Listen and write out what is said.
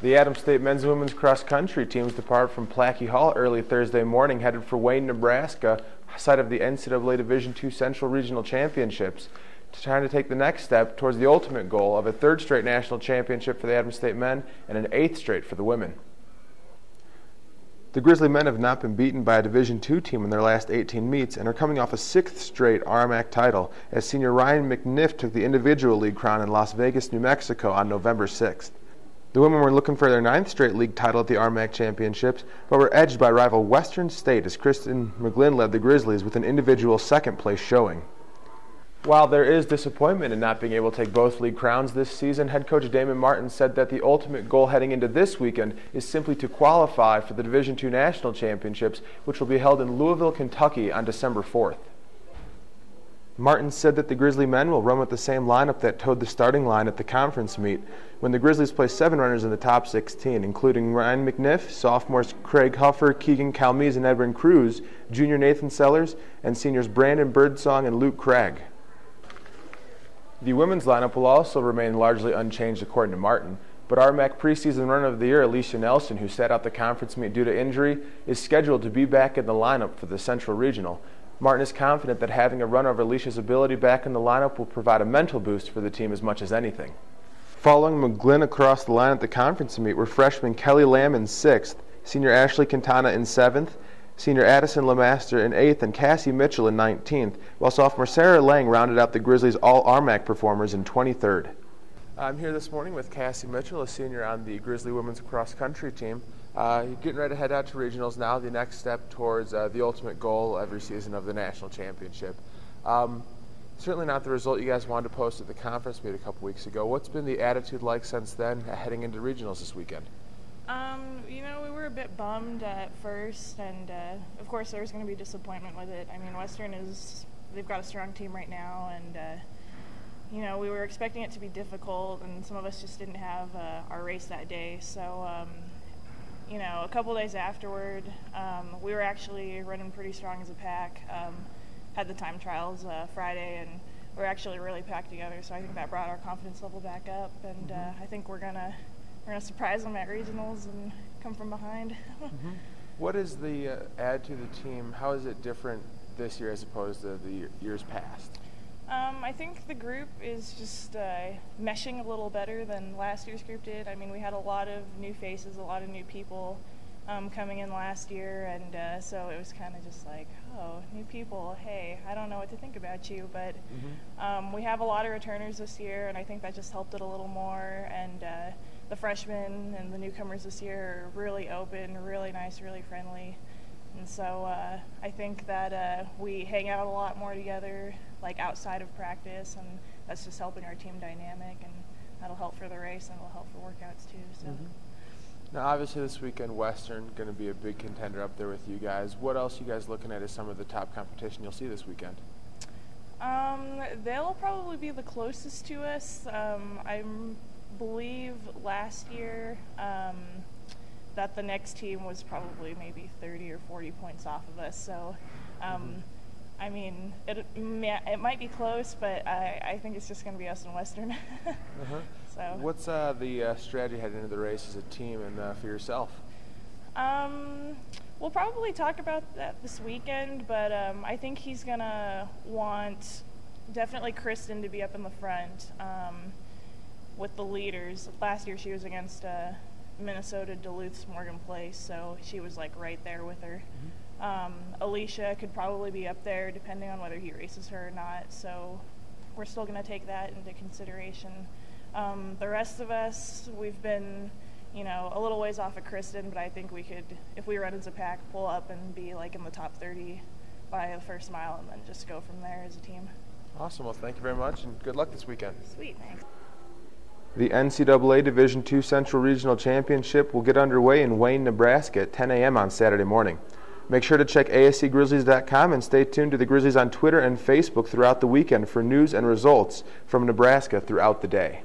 The Adams State men's and women's cross-country teams departed from Plackey Hall early Thursday morning, headed for Wayne, Nebraska, site of the NCAA Division II Central Regional Championships, trying to take the next step towards the ultimate goal of a third straight national championship for the Adams State men and an eighth straight for the women. The Grizzly men have not been beaten by a Division II team in their last 18 meets and are coming off a sixth straight RMAC title as senior Ryan McNiff took the individual league crown in Las Vegas, New Mexico on November 6th. The women were looking for their ninth straight league title at the RMAC Championships, but were edged by rival Western State as Kristen McGlynn led the Grizzlies with an individual second-place showing. While there is disappointment in not being able to take both league crowns this season, head coach Damon Martin said that the ultimate goal heading into this weekend is simply to qualify for the Division II National Championships, which will be held in Louisville, Kentucky on December 4th. Martin said that the Grizzly men will run with the same lineup that towed the starting line at the conference meet, when the Grizzlies placed 7 runners in the top 16, including Ryan McNiff, sophomores Craig Huffer, Keegan Calmese, and Edwin Cruz, junior Nathan Sellers, and seniors Brandon Birdsong and Luke Craig. The women's lineup will also remain largely unchanged according to Martin, but RMAC preseason runner of the year Alicia Nelson, who sat out the conference meet due to injury, is scheduled to be back in the lineup for the Central Regional. Martin is confident that having a runner of Alicia's ability back in the lineup will provide a mental boost for the team as much as anything. Following McGlynn across the line at the conference meet were freshman Kelly Lamb in 6th, senior Ashley Quintana in 7th, senior Addison Lemaster in 8th, and Cassie Mitchell in 19th, while sophomore Sarah Lang rounded out the Grizzlies' all-RMAC performers in 23rd. I'm here this morning with Cassie Mitchell, a senior on the Grizzly women's cross-country team. You're getting ready to head out to regionals now, the next step towards the ultimate goal every season of the national championship. Certainly not the result you guys wanted to post at the conference meet a couple weeks ago. What's been the attitude like since then, heading into regionals this weekend? We were a bit bummed at first, and of course there was going to be disappointment with it. I mean, Western they've got a strong team right now, and we were expecting it to be difficult, and some of us just didn't have our race that day. So, a couple days afterward, we were actually running pretty strong as a pack. Had the time trials Friday, and we're actually really packed together. So I think that brought our confidence level back up, and I think we're gonna surprise them at regionals and come from behind. What is the add to the team? How is it different this year as opposed to the years past? I think the group is just meshing a little better than last year's group did. I mean, we had a lot of new faces, a lot of new people coming in last year, and so it was kind of just like, oh, new people, hey, I don't know what to think about you, but we have a lot of returners this year, and I think that just helped it a little more, and the freshmen and the newcomers this year are really open, really nice, really friendly, and so I think that we hang out a lot more together, like outside of practice, and that's just helping our team dynamic, and that'll help for the race and it'll help for workouts too. So. Now, obviously this weekend, Western going to be a big contender up there with you guys. What else are you guys looking at as some of the top competition you'll see this weekend? They'll probably be the closest to us. I believe last year that the next team was probably maybe 30 or 40 points off of us. So, I mean, it might be close, but I think it's just going to be us and Western. So. What's the strategy heading into the race as a team and for yourself? We'll probably talk about that this weekend, but I think he's going to want definitely Kristen to be up in the front with the leaders. Last year she was against Minnesota Duluth's Morgan Place, so she was like right there with her. Alicia could probably be up there depending on whether he races her or not, so we're still going to take that into consideration. The rest of us, we've been, a little ways off of Kristen, but I think we could, if we run as a pack, pull up and be like in the top 30 by the first mile and then just go from there as a team. Awesome. Well, thank you very much, and good luck this weekend. Sweet, thanks. The NCAA Division II Central Regional Championship will get underway in Wayne, Nebraska at 10 a.m. on Saturday morning. Make sure to check ASCGrizzlies.com and stay tuned to the Grizzlies on Twitter and Facebook throughout the weekend for news and results from Nebraska throughout the day.